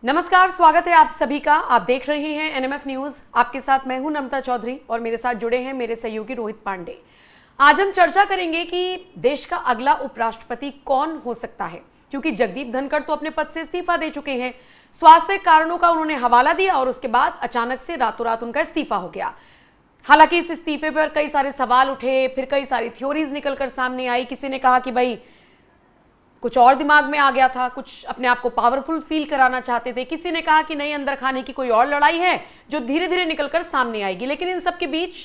नमस्कार, स्वागत है आप सभी का। आप देख रहे हैं एनएमएफ न्यूज। आपके साथ मैं हूं नमता चौधरी और मेरे साथ जुड़े हैं मेरे सहयोगी रोहित पांडे। आज हम चर्चा करेंगे कि देश का अगला उपराष्ट्रपति कौन हो सकता है, क्योंकि जगदीप धनखड़ तो अपने पद से इस्तीफा दे चुके हैं। स्वास्थ्य कारणों का उन्होंने हवाला दिया और उसके बाद अचानक से रातों रात उनका इस्तीफा हो गया। हालांकि इस इस्तीफे पर कई सारे सवाल उठे, फिर कई सारी थ्योरीज निकलकर सामने आई। किसी ने कहा कि भाई कुछ और दिमाग में आ गया था, कुछ अपने आप को पावरफुल फील कराना चाहते थे। किसी ने कहा कि नहीं, अंदर खाने की कोई और लड़ाई है जो धीरे धीरे निकलकर सामने आएगी। लेकिन इन सब के बीच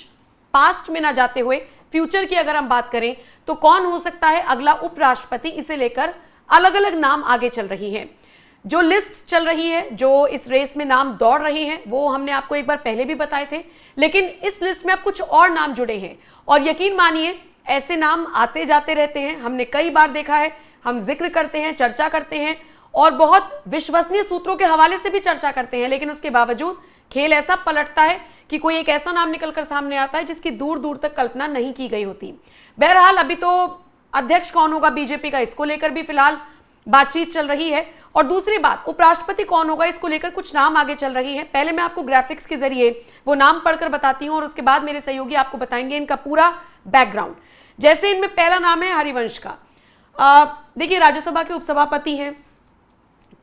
पास्ट में ना जाते हुए फ्यूचर की अगर हम बात करें तो कौन हो सकता है अगला उपराष्ट्रपति, इसे लेकर अलग अलग नाम आगे चल रही हैं। जो लिस्ट चल रही है, जो इस रेस में नाम दौड़ रहे हैं, वो हमने आपको एक बार पहले भी बताए थे। लेकिन इस लिस्ट में अब कुछ और नाम जुड़े हैं और यकीन मानिए ऐसे नाम आते जाते रहते हैं। हमने कई बार देखा है, हम जिक्र करते हैं, चर्चा करते हैं और बहुत विश्वसनीय सूत्रों के हवाले से भी चर्चा करते हैं। लेकिन उसके बावजूद खेल ऐसा पलटता है कि कोई एक ऐसा नाम निकलकर सामने आता है जिसकी दूर दूर तक कल्पना नहीं की गई होती। बहरहाल अभी तो अध्यक्ष कौन होगा बीजेपी का, इसको लेकर भी फिलहाल बातचीत चल रही है। और दूसरी बात, उपराष्ट्रपति कौन होगा, इसको लेकर कुछ नाम आगे चल रही है। पहले मैं आपको ग्राफिक्स के जरिए वो नाम पढ़कर बताती हूं और उसके बाद मेरे सहयोगी आपको बताएंगे इनका पूरा बैकग्राउंड। जैसे इनमें पहला नाम है हरिवंश का। देखिए, राज्यसभा के उपसभापति हैं।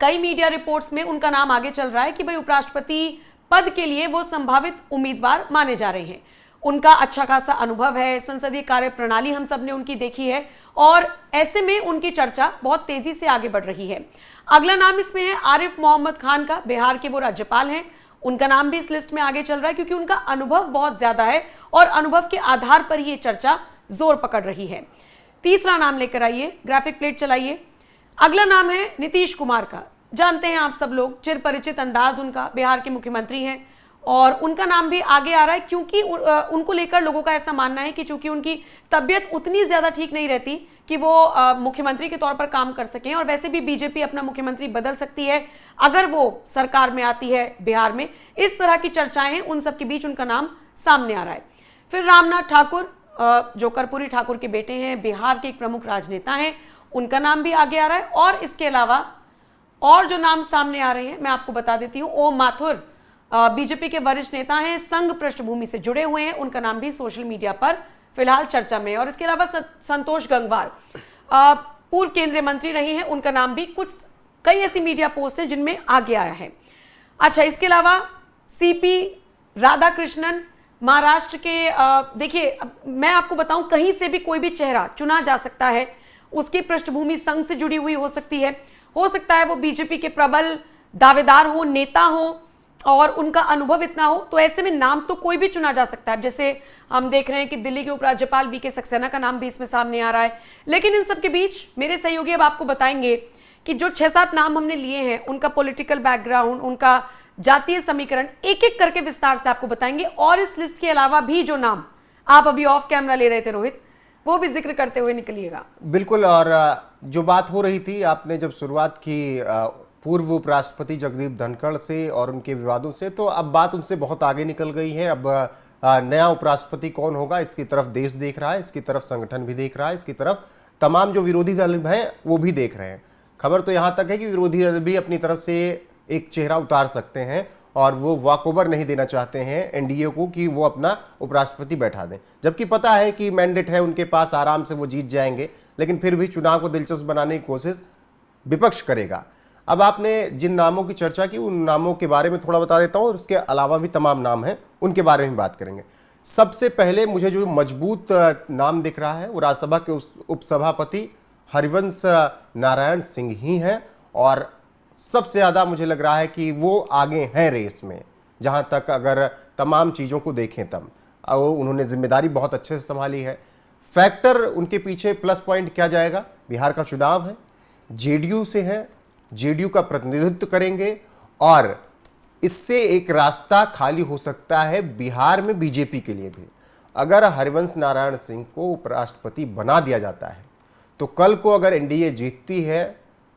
कई मीडिया रिपोर्ट्स में उनका नाम आगे चल रहा है कि भाई उपराष्ट्रपति पद के लिए वो संभावित उम्मीदवार माने जा रहे हैं। उनका अच्छा खासा अनुभव है, संसदीय कार्य प्रणाली हम सब ने उनकी देखी है और ऐसे में उनकी चर्चा बहुत तेजी से आगे बढ़ रही है। अगला नाम इसमें है आरिफ मोहम्मद खान का। बिहार के वो राज्यपाल हैं, उनका नाम भी इस लिस्ट में आगे चल रहा है क्योंकि उनका अनुभव बहुत ज्यादा है और अनुभव के आधार पर ये चर्चा जोर पकड़ रही है। तीसरा नाम लेकर आइए, ग्राफिक प्लेट चलाइए। अगला नाम है नीतीश कुमार का। जानते हैं आप सब लोग, चिर परिचित अंदाज उनका, बिहार के मुख्यमंत्री हैं और उनका नाम भी आगे आ रहा है क्योंकि उनको लेकर लोगों का ऐसा मानना है कि चूंकि उनकी तबियत उतनी ज्यादा ठीक नहीं रहती कि वो मुख्यमंत्री के तौर पर काम कर सकें। और वैसे भी बीजेपी अपना मुख्यमंत्री बदल सकती है अगर वो सरकार में आती है बिहार में। इस तरह की चर्चाएं हैं, उन सब के बीच उनका नाम सामने आ रहा है। फिर रामनाथ ठाकुर, जो कर्पूरी ठाकुर के बेटे हैं, बिहार के एक प्रमुख राजनेता हैं, उनका नाम भी आगे आ रहा है। और इसके अलावा और जो नाम सामने आ रहे हैं मैं आपको बता देती हूं। ओम माथुर बीजेपी के वरिष्ठ नेता हैं, संघ पृष्ठभूमि से जुड़े हुए हैं, उनका नाम भी सोशल मीडिया पर फिलहाल चर्चा में है। और इसके अलावा संतोष गंगवार पूर्व केंद्रीय मंत्री रहे हैं, उनका नाम भी कई ऐसी मीडिया पोस्ट है जिनमें आगे आया है। अच्छा, इसके अलावा सीपी राधाकृष्णन महाराष्ट्र के, देखिए मैं आपको बताऊं, कहीं से भी कोई भी चेहरा चुना जा सकता है। उसकी पृष्ठभूमि संघ से जुड़ी हुई हो सकती है, हो सकता है वो बीजेपी के प्रबल दावेदार हो, नेता हो और उनका अनुभव इतना हो। तो ऐसे में नाम तो कोई भी चुना जा सकता है। जैसे हम देख रहे हैं कि दिल्ली के उपराज्यपाल वीके सक्सेना का नाम भी इसमें सामने आ रहा है। लेकिन इन सब के बीच मेरे सहयोगी अब आपको बताएंगे कि जो 6-7 नाम हमने लिए हैं, उनका पॉलिटिकल बैकग्राउंड, उनका जातीय समीकरण एक एक करके विस्तार से आपको बताएंगे। और इस लिस्ट के अलावा भी जो नाम आप अभी ऑफ कैमरा ले रहे थे रोहित, वो भी जिक्र करते हुए निकलिएगा। बिल्कुल। और जो बात हो रही थी, आपने जब शुरुआत की पूर्व उपराष्ट्रपति जगदीप धनखड़ से और उनके विवादों से, तो अब बात उनसे बहुत आगे निकल गई है। अब नया उपराष्ट्रपति कौन होगा, इसकी तरफ देश देख रहा है, इसकी तरफ संगठन भी देख रहा है, इसकी तरफ तमाम जो विरोधी दल हैं वो भी देख रहे हैं। खबर तो यहाँ तक है कि विरोधी दल भी अपनी तरफ से एक चेहरा उतार सकते हैं और वो वॉकओवर नहीं देना चाहते हैं एनडीए को कि वो अपना उपराष्ट्रपति बैठा दें, जबकि पता है कि मैंडेट है उनके पास, आराम से वो जीत जाएंगे। लेकिन फिर भी चुनाव को दिलचस्प बनाने की कोशिश विपक्ष करेगा। अब आपने जिन नामों की चर्चा की, उन नामों के बारे में थोड़ा बता देता हूँ और उसके अलावा भी तमाम नाम हैं, उनके बारे में बात करेंगे। सबसे पहले मुझे जो मजबूत नाम दिख रहा है वो राज्यसभा के उपसभापति हरिवंश नारायण सिंह ही हैं और सबसे ज़्यादा मुझे लग रहा है कि वो आगे हैं रेस में। जहाँ तक अगर तमाम चीज़ों को देखें तब उन्होंने जिम्मेदारी बहुत अच्छे से संभाली है। फैक्टर उनके पीछे प्लस पॉइंट क्या जाएगा, बिहार का चुनाव है, जेडीयू से है, जेडीयू का प्रतिनिधित्व करेंगे और इससे एक रास्ता खाली हो सकता है बिहार में बीजेपी के लिए भी। अगर हरिवंश नारायण सिंह को उपराष्ट्रपति बना दिया जाता है तो कल को अगर एनडीए जीतती है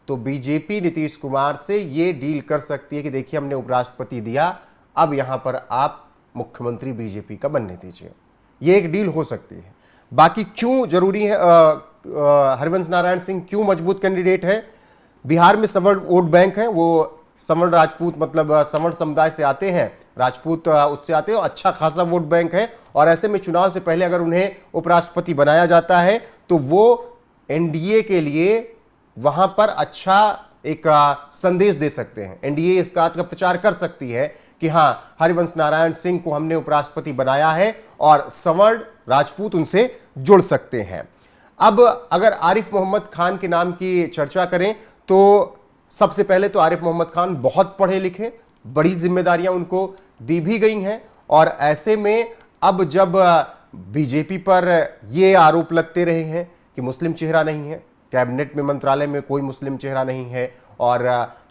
तो बीजेपी नीतीश कुमार से ये डील कर सकती है कि देखिए हमने उपराष्ट्रपति दिया, अब यहां पर आप मुख्यमंत्री बीजेपी का बनने दीजिए। ये एक डील हो सकती है। बाकी क्यों जरूरी है, हरिवंश नारायण सिंह क्यों मजबूत कैंडिडेट है? बिहार में सबल वोट बैंक है, वो सवर्ण राजपूत मतलब सवर्ण समुदाय से आते हैं, राजपूत उससे आते हैं, अच्छा खासा वोट बैंक है। और ऐसे में चुनाव से पहले अगर उन्हें उपराष्ट्रपति बनाया जाता है तो वो एनडीए के लिए वहां पर अच्छा एक संदेश दे सकते हैं। एनडीए इस बात का प्रचार कर सकती है कि हां, हरिवंश नारायण सिंह को हमने उपराष्ट्रपति बनाया है और सवर्ण राजपूत उनसे जुड़ सकते हैं। अब अगर आरिफ मोहम्मद खान के नाम की चर्चा करें तो सबसे पहले तो आरिफ मोहम्मद खान बहुत पढ़े लिखे, बड़ी जिम्मेदारियां उनको दी भी गई हैं। और ऐसे में अब जब बीजेपी पर ये आरोप लगते रहे हैं कि मुस्लिम चेहरा नहीं है, कैबिनेट में मंत्रालय में कोई मुस्लिम चेहरा नहीं है, और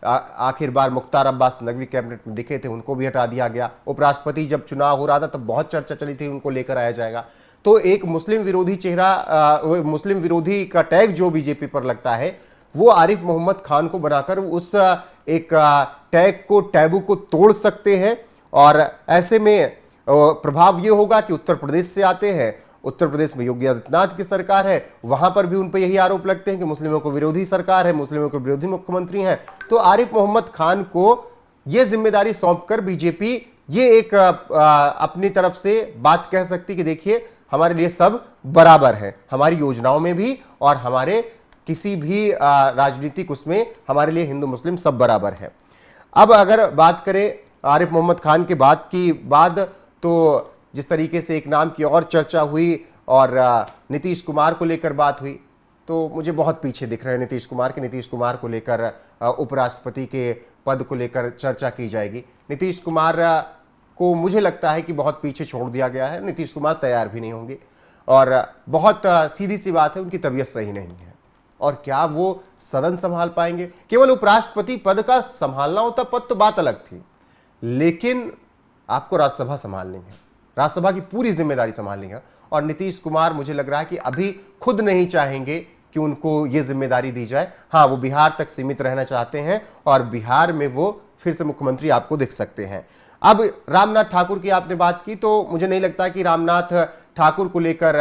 आखिर बार मुख्तार अब्बास नकवी कैबिनेट में दिखे थे, उनको भी हटा दिया गया। उपराष्ट्रपति जब चुनाव हो रहा था तब बहुत चर्चा चली थी उनको लेकर आया जाएगा। तो एक मुस्लिम विरोधी चेहरा, मुस्लिम विरोधी का टैग जो बीजेपी पर लगता है, वो आरिफ मोहम्मद खान को बनाकर उस एक टैग को, टैबू को तोड़ सकते हैं। और ऐसे में प्रभाव ये होगा कि उत्तर प्रदेश से आते हैं, उत्तर प्रदेश में योगी आदित्यनाथ की सरकार है, वहां पर भी उन पर यही आरोप लगते हैं कि मुस्लिमों को विरोधी सरकार है, मुस्लिमों को विरोधी मुख्यमंत्री हैं। तो आरिफ मोहम्मद खान को यह जिम्मेदारी सौंपकर बीजेपी ये एक अपनी तरफ से बात कह सकती कि देखिए हमारे लिए सब बराबर है, हमारी योजनाओं में भी और हमारे किसी भी राजनीतिक उसमें हमारे लिए हिंदू मुस्लिम सब बराबर है। अब अगर बात करें आरिफ मोहम्मद खान के बाद की बाद, तो जिस तरीके से एक नाम की और चर्चा हुई और नीतीश कुमार को लेकर बात हुई, तो मुझे बहुत पीछे दिख रहे हैं नीतीश कुमार के। नीतीश कुमार को लेकर उपराष्ट्रपति के पद को लेकर चर्चा की जाएगी। नीतीश कुमार को मुझे लगता है कि बहुत पीछे छोड़ दिया गया है। नीतीश कुमार तैयार भी नहीं होंगे और बहुत सीधी सी बात है, उनकी तबीयत सही नहीं है। और क्या वो सदन संभाल पाएंगे? केवल उपराष्ट्रपति पद का संभालना होता पद तो बात अलग थी, लेकिन आपको राज्यसभा संभालनी है, राज्यसभा की पूरी जिम्मेदारी संभालनी है। और नीतीश कुमार मुझे लग रहा है कि अभी खुद नहीं चाहेंगे कि उनको ये जिम्मेदारी दी जाए। हाँ, वो बिहार तक सीमित रहना चाहते हैं और बिहार में वो फिर से मुख्यमंत्री आपको दिख सकते हैं। अब रामनाथ ठाकुर की आपने बात की, तो मुझे नहीं लगता कि रामनाथ ठाकुर को लेकर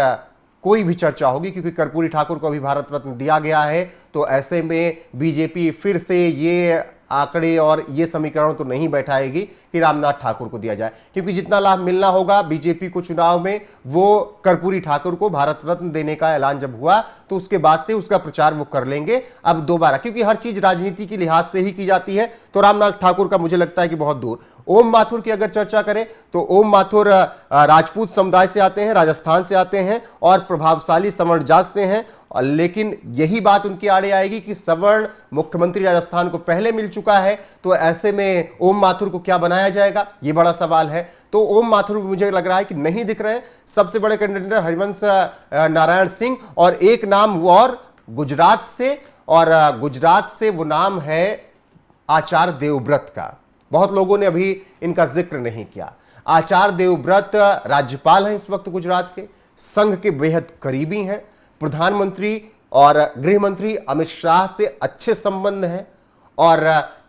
कोई भी चर्चा होगी, क्योंकि कर्पूरी ठाकुर को अभी भारत रत्न दिया गया है। तो ऐसे में बीजेपी फिर से ये आंकड़े और ये समीकरण तो नहीं बैठाएगी कि रामनाथ ठाकुर को दिया जाए, क्योंकि जितना लाभ मिलना होगा बीजेपी को चुनाव में, वो कर्पूरी ठाकुर को भारत रत्न देने का ऐलान जब हुआ तो उसके बाद से उसका प्रचार वो कर लेंगे अब दोबारा, क्योंकि हर चीज राजनीति के लिहाज से ही की जाती है। तो रामनाथ ठाकुर का मुझे लगता है कि बहुत दूर। ओम माथुर की अगर चर्चा करें तो ओम माथुर राजपूत समुदाय से आते हैं, राजस्थान से आते हैं और प्रभावशाली सवर्ण जात से हैं, लेकिन यही बात उनकी आड़े आएगी कि सवर्ण मुख्यमंत्री राजस्थान को पहले मिल चुका है। तो ऐसे में ओम माथुर को क्या बनाया जाएगा, ये बड़ा सवाल है। तो ओम माथुर मुझे लग रहा है कि नहीं दिख रहे हैं। सबसे बड़े कैंडिडेट हरिवंश नारायण सिंह और एक नाम और गुजरात से, और गुजरात से वो नाम है आचार्य देवव्रत का। बहुत लोगों ने अभी इनका जिक्र नहीं किया। आचार्य देवव्रत राज्यपाल हैं इस वक्त गुजरात के, संघ के बेहद करीबी हैं, प्रधानमंत्री और गृह मंत्री अमित शाह से अच्छे संबंध हैं, और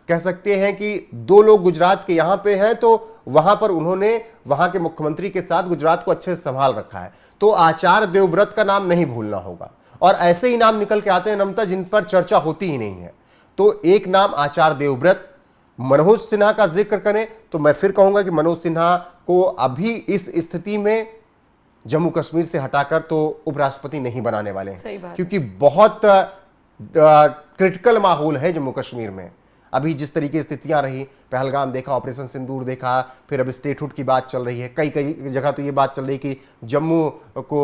कह सकते हैं कि दो लोग गुजरात के यहां पे हैं तो वहां पर उन्होंने वहां के मुख्यमंत्री के साथ गुजरात को अच्छे से संभाल रखा है। तो आचार्य देवव्रत का नाम नहीं भूलना होगा। और ऐसे ही नाम निकल के आते हैं नमता जिन पर चर्चा होती ही नहीं है। तो एक नाम आचार्य देवव्रत। मनोज सिन्हा का जिक्र करें तो मैं फिर कहूंगा कि मनोज सिन्हा को अभी इस स्थिति में जम्मू कश्मीर से हटाकर तो उपराष्ट्रपति नहीं बनाने वाले हैं, क्योंकि बहुत क्रिटिकल माहौल है जम्मू कश्मीर में। अभी जिस तरीके की स्थितियां रही, पहलगाम देखा, ऑपरेशन सिंदूर देखा, फिर अब स्टेटहुड की बात चल रही है। कई जगह तो ये बात चल रही है कि जम्मू को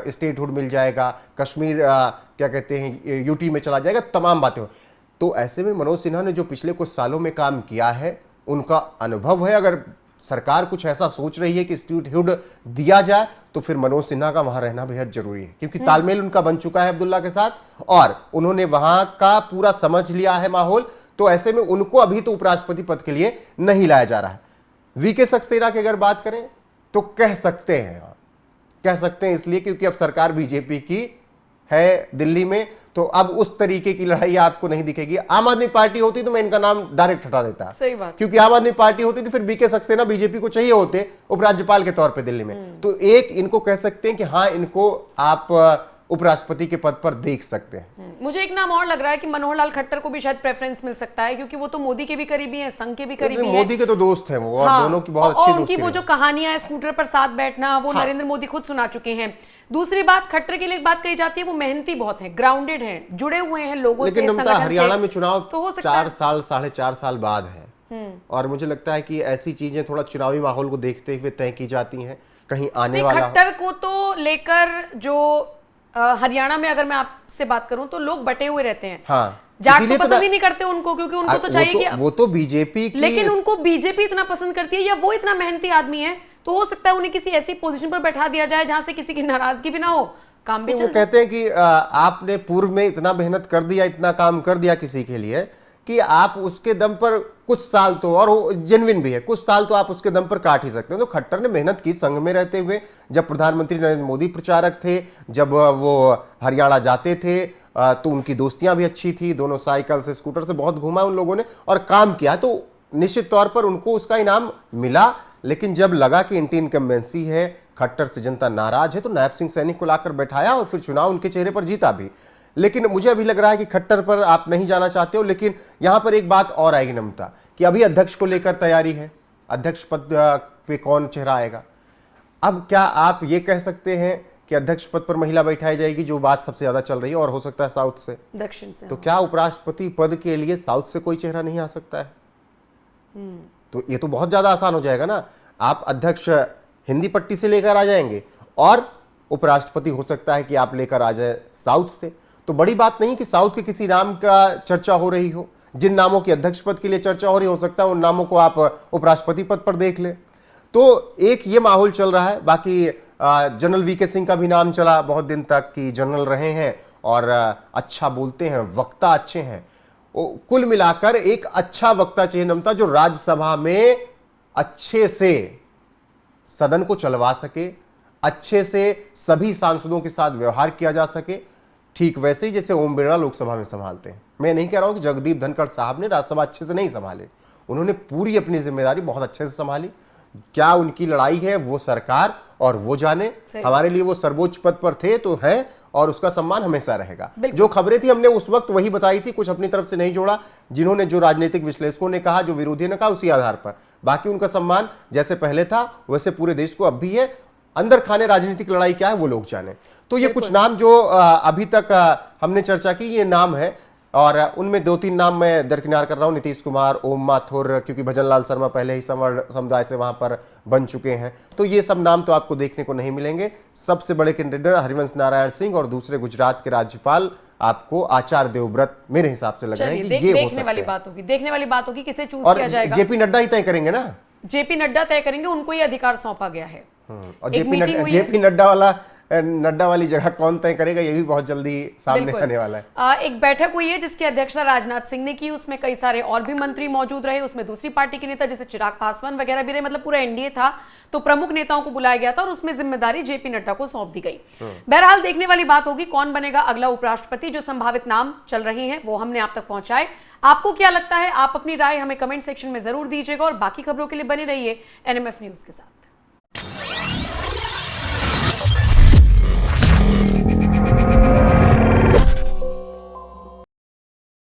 स्टेटहुड मिल जाएगा, कश्मीर क्या कहते हैं यूटी में चला जाएगा, तमाम बातें हो। तो ऐसे में मनोज सिन्हा ने जो पिछले कुछ सालों में काम किया है, उनका अनुभव है। अगर सरकार कुछ ऐसा सोच रही है कि स्टेटहुड दिया जाए तो फिर मनोज सिन्हा का वहां रहना बेहद जरूरी है, क्योंकि तालमेल उनका बन चुका है अब्दुल्ला के साथ और उन्होंने वहां का पूरा समझ लिया है माहौल। तो ऐसे में उनको अभी तो उपराष्ट्रपति पद के लिए नहीं लाया जा रहा है। वीके सक्सेना की अगर बात करें तो कह सकते हैं इसलिए क्योंकि अब सरकार बीजेपी की है दिल्ली में, तो अब उस तरीके की लड़ाई आपको नहीं दिखेगी। आम आदमी पार्टी होती तो मैं इनका नाम डायरेक्ट हटा देता। सही बात। क्योंकि आम आदमी पार्टी होती तो फिर वीके सक्सेना बीजेपी को चाहिए होते उपराज्यपाल के तौर पे दिल्ली में। तो एक इनको कह सकते हैं कि हाँ, इनको आप उपराष्ट्रपति के पद पर देख सकते हैं। मुझे एक नाम और लग रहा है कि मनोहर लाल खट्टर को भी शायद प्रेफरेंस मिल सकता है, क्योंकि वो तो मोदी के भी करीबी हैं, संघ के भी करीबी हैं। मोदी के तो दोस्त हैं वो, और हाँ, दोनों की बहुत अच्छी और दोस्ती उनकी वो जो कहानियां है स्कूटर पर साथ बैठना, वो हाँ। नरेंद्र मोदी खुद सुना चुके हैं। दूसरी बात, खट्टर के लिए एक बात कही जाती है, वो मेहनती बहुत है, ग्राउंडेड हैं, जुड़े हुए हैं लोगों से, लेकिन ममता, हरियाणा में चुनाव तो हो सकता 4 साल 4.5 साल बाद है, और मुझे लगता है कि ऐसी चीजें थोड़ा चुनावी माहौल को देखते हुए तय की जाती हैं। कहीं आने वाला खट्टर को तो लेकर जो हरियाणा में अगर मैं आपसे बात करूं तो लोग बटे हुए रहते हैं। हाँ, जाट तो पसंद ही नहीं करते उनको, क्योंकि उनको तो चाहिए कि वो तो बीजेपी की, लेकिन उनको बीजेपी इतना पसंद करती है, या वो इतना मेहनती आदमी है, तो हो सकता है उन्हें किसी ऐसी पोजीशन पर बैठा दिया जाए जहां से किसी की नाराजगी भी ना हो, काम भी वो चल। कहते हैं कि आपने पूर्व में इतना मेहनत कर दिया, इतना काम कर दिया किसी के लिए, कि आप उसके दम पर कुछ साल तो, और जेन्युइन भी है, कुछ साल तो आप उसके दम पर काट ही सकते हो। तो खट्टर ने मेहनत की संघ में रहते हुए, जब प्रधानमंत्री नरेंद्र मोदी प्रचारक थे, जब वो हरियाणा जाते थे, तो उनकी दोस्तियां भी अच्छी थी, दोनों साइकिल से स्कूटर से बहुत घूमा उन लोगों ने और काम किया, तो निश्चित तौर पर उनको उसका इनाम मिला। लेकिन जब लगा कि एंटी इनकम्बेंसी है, खट्टर से जनता नाराज है, तो नायब सिंह सैनी को लाकर बैठाया और फिर चुनाव उनके चेहरे पर जीता भी। लेकिन मुझे अभी लग रहा है कि खट्टर पर आप नहीं जाना चाहते हो, लेकिन यहां पर एक बात और आएगी नमता, कि अभी अध्यक्ष को लेकर तैयारी है, अध्यक्ष पद पे कौन चेहरा आएगा। अब क्या आप ये कह सकते हैं कि अध्यक्ष पद पर महिला बैठाई जाएगी, जो बात सबसे ज्यादा चल रही है, और हो सकता है साउथ से, दक्षिण से। तो क्या उपराष्ट्रपति पद के लिए साउथ से कोई चेहरा नहीं आ सकता है? तो ये तो बहुत ज्यादा आसान हो जाएगा ना। आप अध्यक्ष हिंदी पट्टी से लेकर आ जाएंगे, और उपराष्ट्रपति हो सकता है कि आप लेकर आ जाए साउथ से। तो बड़ी बात नहीं कि साउथ के किसी नाम का चर्चा हो रही हो, जिन नामों की अध्यक्ष पद के लिए चर्चा हो रही हो सकता है उन नामों को आप उपराष्ट्रपति पद पर देख लें। तो एक ये माहौल चल रहा है। बाकी जनरल वीके सिंह का भी नाम चला बहुत दिन तक कि जनरल रहे हैं और अच्छा बोलते हैं, वक्ता अच्छे हैं। कुल मिलाकर एक अच्छा वक्ता चाहिए नमता, जो राज्यसभा में अच्छे से सदन को चलवा सके, अच्छे से सभी सांसदों के साथ व्यवहार किया जा सके, ठीक वैसे ही जैसे ओम बिरला लोकसभा में संभालते हैं। मैं नहीं कह रहा हूं कि जगदीप धनखड़ साहब ने राज्यसभा अच्छे से नहीं संभाले, उन्होंने पूरी अपनी जिम्मेदारी बहुत अच्छे से संभाली। क्या उनकी लड़ाई है वो सरकार और वो जाने, हमारे लिए वो सर्वोच्च पद पर थे तो है, और उसका सम्मान हमेशा रहेगा। जो खबरें थी हमने उस वक्त वही बताई थी, कुछ अपनी तरफ से नहीं जोड़ा। जिन्होंने, जो राजनीतिक विश्लेषकों ने कहा, जो विरोधियों ने कहा, उसी आधार पर। बाकी उनका सम्मान जैसे पहले था वैसे पूरे देश को अब भी है। अंदर खाने राजनीतिक लड़ाई क्या है वो लोग जाने। तो ये कुछ नाम जो अभी तक हमने चर्चा की, ये नाम है, और उनमें 2-3 नाम मैं दरकिनार कर रहा हूं। नीतीश कुमार, ओम माथुर, क्योंकि भजन लाल शर्मा पहले ही समुदाय से वहां पर बन चुके हैं, तो ये सब नाम तो आपको देखने को नहीं मिलेंगे। सबसे बड़े कैंडिडेट हरिवंश नारायण सिंह और दूसरे गुजरात के राज्यपाल आपको आचार्य देवव्रत मेरे हिसाब से लग रहे हैं कि ये हो सकते हैं। देखने वाली बात होगी किसे चूज और किया जाएगा। जेपी नड्डा ही तय करेंगे ना, जेपी नड्डा तय करेंगे, उनको ये अधिकार सौंपा गया है। और जेपी नड्डा वाली जगह कौन तय करेगा, ये भी बहुत जल्दी सामने आने वाला है। एक बैठक हुई है जिसकी अध्यक्षता राजनाथ सिंह ने की, उसमें कई सारे और भी मंत्री मौजूद रहे, उसमें दूसरी पार्टी के नेता जैसे चिराग पासवान वगैरह भी रहे, मतलब पूरा एनडीए था, तो प्रमुख नेताओं को बुलाया गया था और उसमें जिम्मेदारी जेपी नड्डा को सौंप दी गई। बहरहाल देखने वाली बात होगी कौन बनेगा अगला उपराष्ट्रपति। जो संभावित नाम चल रहे हैं वो हमने आप तक पहुंचाए। आपको क्या लगता है, आप अपनी राय हमें कमेंट सेक्शन में जरूर दीजिएगा, और बाकी खबरों के लिए बने रहिए एनएमएफ न्यूज के साथ।